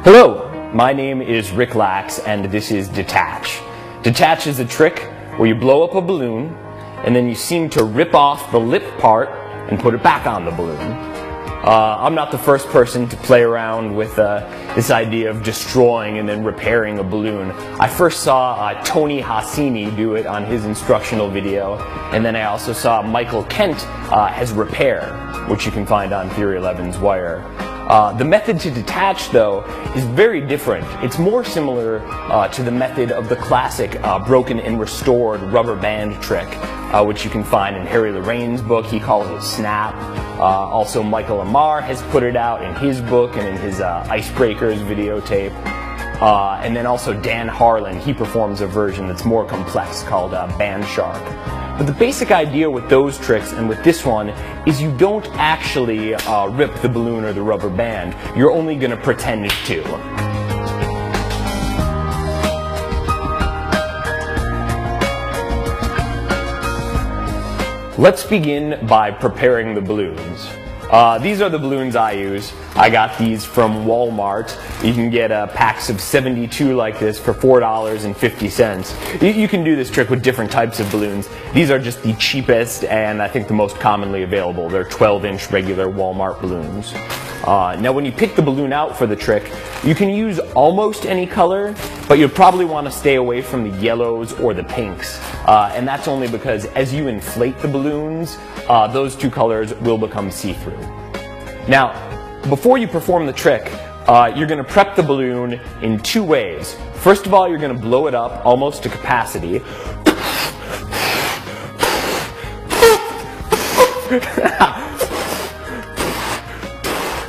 Hello, my name is Rick Lax and this is Detach. Detach is a trick where you blow up a balloon and then you seem to rip off the lip part and put it back on the balloon. I'm not the first person to play around with this idea of destroying and then repairing a balloon. I first saw Tony Hassini do it on his instructional video, and then I also saw Michael Kent as Repair, which you can find on Theory 11's Wire. The method to detach, though, is very different. It's more similar to the method of the classic broken and restored rubber band trick, which you can find in Harry Lorraine's book. He calls it Snap. Also, Michael Amar has put it out in his book and in his Icebreakers videotape. And then also Dan Harlan, he performs a version that's more complex called Band Shark. But the basic idea with those tricks and with this one is you don't actually rip the balloon or the rubber band. You're only going to pretend to. Let's begin by preparing the balloons. These are the balloons I use. I got these from Walmart. You can get packs of 72 like this for $4.50. You can do this trick with different types of balloons. These are just the cheapest and I think the most commonly available. They're 12-inch regular Walmart balloons. Now when you pick the balloon out for the trick, you can use almost any color, but you'll probably want to stay away from the yellows or the pinks. And that's only because as you inflate the balloons, those two colors will become see-through. Now, before you perform the trick, you're going to prep the balloon in two ways. First of all, you're going to blow it up almost to capacity.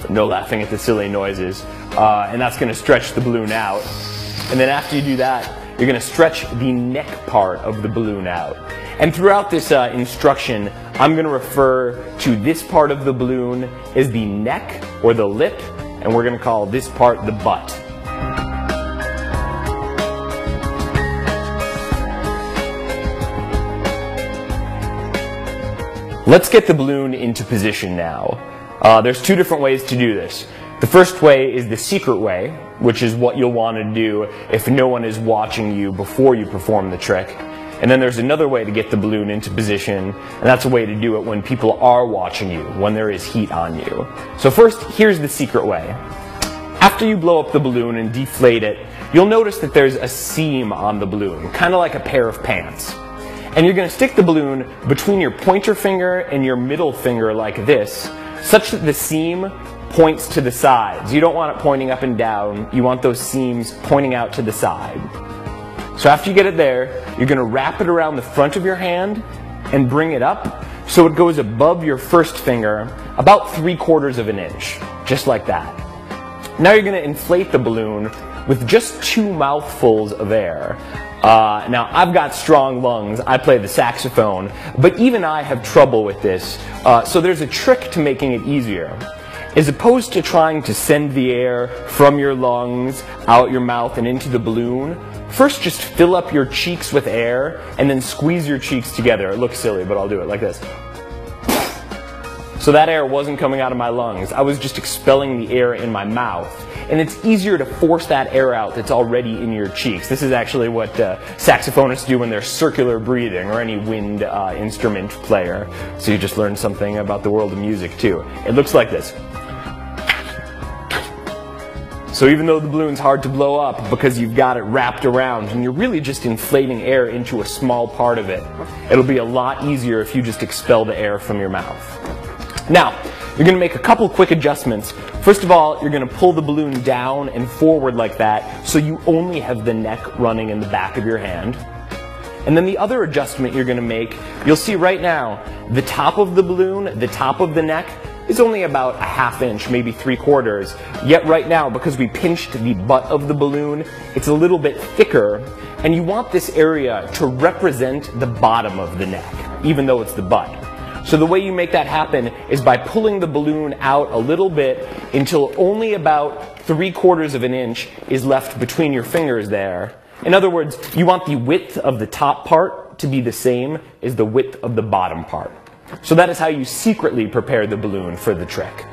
No laughing at the silly noises. And that's going to stretch the balloon out. And then after you do that, you're going to stretch the neck part of the balloon out. And throughout this instruction, I'm going to refer to this part of the balloon as the neck or the lip, and we're going to call this part the butt. Let's get the balloon into position now. There's two different ways to do this. The first way is the secret way, which is what you'll want to do if no one is watching you before you perform the trick. And then there's another way to get the balloon into position, and that's a way to do it when people are watching you, when there is heat on you. So first, here's the secret way. After you blow up the balloon and deflate it, you'll notice that there's a seam on the balloon, kind of like a pair of pants. And you're going to stick the balloon between your pointer finger and your middle finger like this, such that the seam points to the sides. You don't want it pointing up and down. You want those seams pointing out to the side. So after you get it there, you're going to wrap it around the front of your hand and bring it up so it goes above your first finger about 3/4 of an inch, just like that. Now you're going to inflate the balloon with just 2 mouthfuls of air. Now I've got strong lungs, I play the saxophone, but even I have trouble with this, so there's a trick to making it easier. As opposed to trying to send the air from your lungs, out your mouth, and into the balloon, First, just fill up your cheeks with air, and then squeeze your cheeks together. It looks silly, but I'll do it like this. So that air wasn't coming out of my lungs. I was just expelling the air in my mouth. And it's easier to force that air out that's already in your cheeks. This is actually what saxophonists do when they're circular breathing, or any wind instrument player. So you just learned something about the world of music too. It looks like this. So even though the balloon's hard to blow up because you've got it wrapped around and you're really just inflating air into a small part of it, it'll be a lot easier if you just expel the air from your mouth. Now, you're going to make a couple quick adjustments. First of all, you're going to pull the balloon down and forward like that so you only have the neck running in the back of your hand. And then the other adjustment you're going to make, you'll see right now, the top of the balloon, the top of the neck, is only about a ½ inch, maybe 3/4. Yet right now, because we pinched the butt of the balloon, it's a little bit thicker, and you want this area to represent the bottom of the neck, even though it's the butt. So the way you make that happen is by pulling the balloon out a little bit until only about 3/4 of an inch is left between your fingers there. In other words, you want the width of the top part to be the same as the width of the bottom part. So that is how you secretly prepare the balloon for the trick.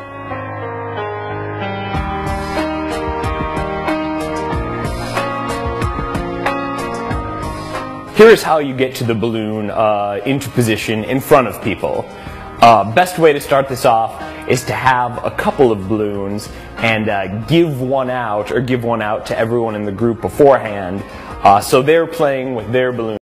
Here's how you get to the balloon into position in front of people. Best way to start this off is to have a couple of balloons and give one out to everyone in the group beforehand, so they're playing with their balloon.